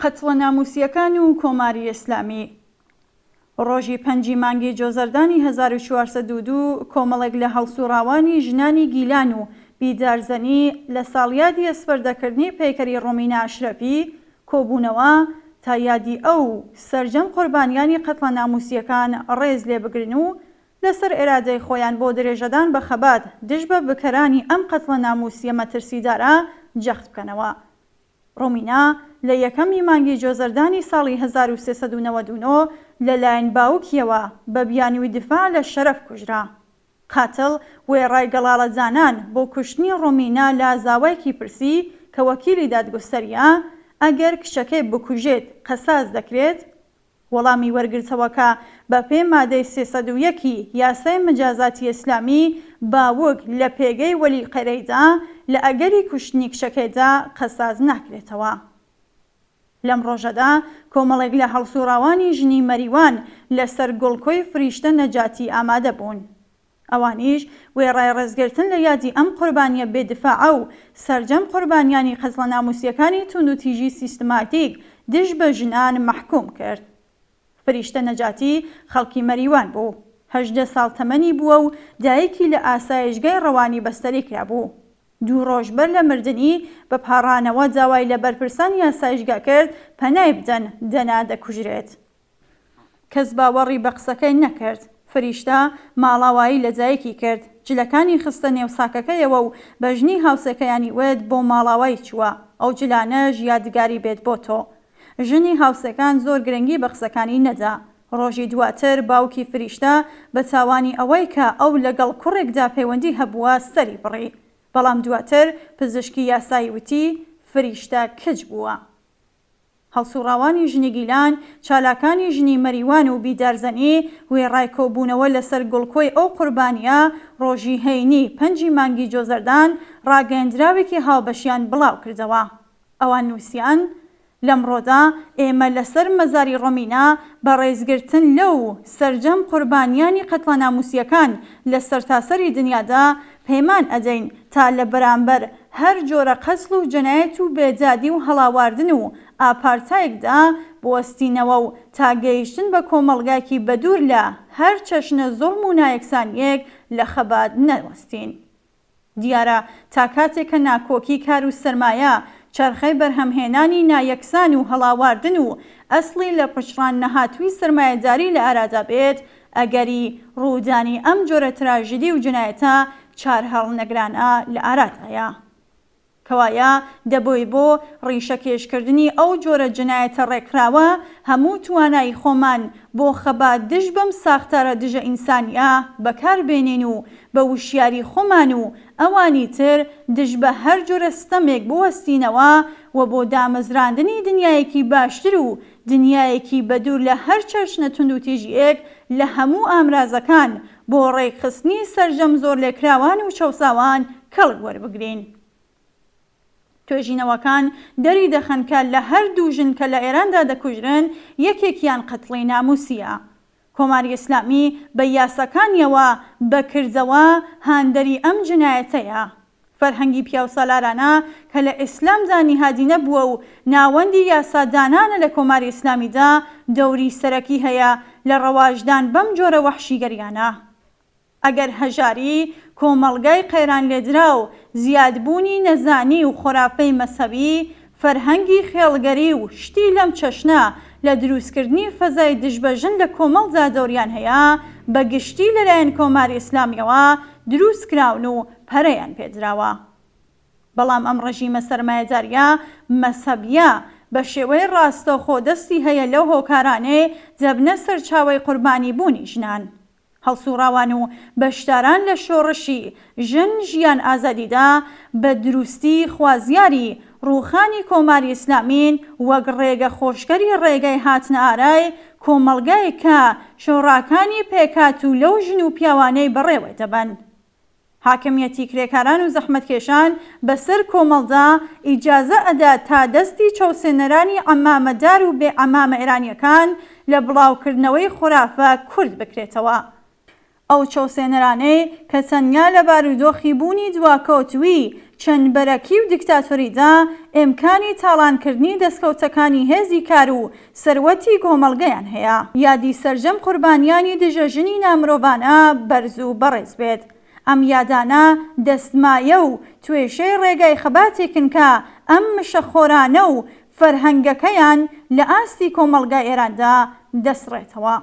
قەتڵە ناموسیەکان و کۆماری ئیسلامی. ڕۆژی 5 مانگی جۆزەردانی 1402 کۆمەڵێک لە هەڵسوڕاوانی ژنانی گیلان و بیدارزەنی لە ساڵیادی ئەسپەردەکردنی پەیکەری ڕۆمینە ئاشرەفی کۆبوونەوە تا یادی ئەو سەرجەم قوربانیانی قەتڵە ناموسیەکان ڕێز لێ بگرن و لەسەر ئێرادەی خۆیان بۆ درێژەدان بە خەبات دژ بە بکەرانی ئەم قەتڵە ناموسیە مەترسیدارە جەخت بکەنەوە. ڕۆمینە لە یەکەمی مانگی جۆزەردانی ساڵی 1399 لەلایەن باوکیەوە بە بیانووی دفاع لە شەرەف کوژرا. قاتڵ وێڕای گەڵاڵەجانان بۆ کوشتنی ڕۆمینە لە زاوایەکی پرسی کە وەکیلی دادگستەریە ئەگەر کچەکەی بکوژێت قەساس دەکرێت. وەڵامی وەرگرتەوە کە بە پێی مادەی 301 یاسای مجازاتی ئیسلامی باوک لە پێگەی وەلی قەرەیدا لە ئەگەری کوشتنی کچەکەیدا قەساس ناکرێتەوە. لەم ڕۆژەدا کۆمەڵێک لە هەڵسوڕاوانی ژنی مەریوان لەسەر گۆڵکۆی فریشتە نەجاتی ئامادە بوون. ئەوانیش وێڕای ڕێزگرتن لە یادی ئەم قوربانیە بێدفاعە و سەرجەم قوربانیانی قەتڵە ناموسیەکانی توند و تیژی سیستماتیک دژ بە ژنان مەحکوم کرد. فریشتە نەجاتی خەڵکی مەریوان بوو. 18 ساڵ تەمەنی بووە و دایکی لە ئاسایشگای ڕەوانی بەستەری کرابوو. 2 ڕۆژ بەر لە مردنی بە پاڕانەوە داوای لە بەرپرسانی ئاسایشگا کرد پەنای بدەن دەنا دەکوژرێت. کەس باوەڕی بە قسەکەی نەکرد. فریشتە ماڵاوایی لە جایەکی کرد. جلەکانی خستە نێو ساکەکەیەوە و بە ژنی هاوسەکەیانی وێت بۆ ماڵاوایی چووە. ئەو جلانەش یادگاری بێت بۆ تۆ. ژنی هاوسەکان زۆر گرنگی بە قسەکانی نەدا. ڕۆژی دواتر باوکی فریشتە بە تاوانی ئەوەی کە ئەو لەگەڵ کوڕێکدا پەیوەندی هەبووە سەری بڕی. بەڵام دواتر پزیشکی یاسایی وتی فریشتە کچ بووە. هەڵسوڕاوانی ژنی گیلان چالاکانی ژنی مەریوان و بیدارزەنی وێڕای کۆبوونەوە لەسەر گوڵکۆی ئەو قوربانیە ڕۆژی هەینی 5 مانگی جۆزەردان ڕاگەیەندراوێکی هاوبەشیان بڵاو کردەوە. ئەوان نووسیان لەمڕۆدا ئێمە لەسەر مەزاری ڕۆمینە بە ڕێزگرتن لەو سەرجەم قوربانیانی قەتڵە ناموسیەکان لە سەرتاسەری دنیادا پەیمان ئەدەین تا لە بەرامبەر هەر جۆرە قەتڵ و جەنایەت و بێدادی و هەڵاواردن و ئاپارتایەکدا بوەستینەوە و تا گەیشتن بە کۆمەڵگاکی بەدوور لە هەر چەشنە زوڵم و نایەکسانیەک لە خەبات نەوەستین. دیارە تا کاتێک کە ناکۆکی کار و سەرمایە چرخەی بەرهەمهێنانی نایەکسان و هەڵاواردن و ئەسڵی لە پشڕان نەهاتووی سەرمایەداری لە ئارادا بێت ئەگەری ڕوودانی ئەم جۆرە تراژدی و جنایەتە چار هەڵنەگرانە لە ئارادایە. کەوایە دەبۆی بۆ ڕیشەکێشکردنی ئەو جۆرە جنایەتە ڕێکراوە هەموو توانای خۆمان بۆ خەبات دژ بەم ساختارە دژە ئینسانیە بەکاربێنین و بە وشیاری خۆمان و ئەوانی تر دژ بە هەر جۆرە ستەمێک بوەستینەوە و بۆ دامەزراندنی دنیایەکی باشتر و دنیایەکی بەدوور لە هەر چەشنە تونند و تیژیەک لە هەموو ئامرازەکان بۆ ڕێکخستنی سەرجەم زۆر لێکراوان و چەوساوان کەڵک وەربگرین. توێژینەوەکان دەری دەخەن کە لە هەردوو ژن کە لە ئێراندا دەکوژرن یەکێکیان قەتڵی ناموسیە. کۆماری ئیسلامی بە یاساکانیەوە بەکردەوە هاندەری ئەم جنایەتەیە. فەرهەنگی پیاوسالارانە کە لە ئیسلامدا نیهادی نەبووە و ناوەندی یاسادانانە لە کۆماری ئیسلامیدا دەوری سەرەکی هەیە لە ڕەواژدان بەم جۆرە وەحشیگەریانە. ئەگەر هەژاری کۆمەڵگای قەیران لێدرا و زیادبوونی نەزانی و خۆراپەی مەسەوی فەرهەنگی خێڵگەری و شتی لەم چەشنە لە دروستکردنی فەزای دژبەژن لە کۆمەڵدا دەوریان هەیە بەگشتی لەلایەن کۆماری ئیسلامیەوە دروستکراون و پەرەیان پێدراوە. بەڵام ئەم ڕەژیمە سەرمایەداریە مەسەبیە بە شێوەی ڕاستەوخۆ دەستی هەیە لەو هۆکارانێ دەبنە سەرچاوەی قوربانی بوونی ژنان. هەڵسوڕاوان و بەشداران لە شۆڕشی ژن ژیان ئازادیدا بە دروستی خوازیاری ڕووخانی کۆماری ئیسلامین وەک ڕێگە خۆشگەری ڕێگەی هاتنە ئارای کۆمەڵگای کە شۆڕاکانی پێکات و لەو ژن و پیاوانەی بەڕێوە دەبن. حاکمیەتی کرێکاران و زەحمەتکێشان بەسەر کۆمەڵدا ئیجازە ئەدا تا دەستی چەوسێنەرانی عەمامەدار و بێ عەمامە ئێرانیەکان لە بڵاوکردنەوەی خۆرافە کورد بکرێتەوە. ئەو چەوسێنەرانەی کە تەنیا لە بارودۆخی بوونی دواکەوتووی چەندبەرەکی و دیکتاتۆریدا ئیمکانی تاڵانکردنی دەستکەوتەکانی هێزی کار و سەروەتی کۆمەڵگەیان هەیە. یادی سەرجەم قوربانیانی دژەژنی نامرۆڤانە بەرز و بەڕێز بێت. ئەم یادانە دەستمایە و توێژەی ڕێگای خەباتێکن کە ئەم مشەخۆرانە و فەرهەنگەکەیان لە ئاستی کۆمەڵگا ئێراندا دەسڕێتەوە.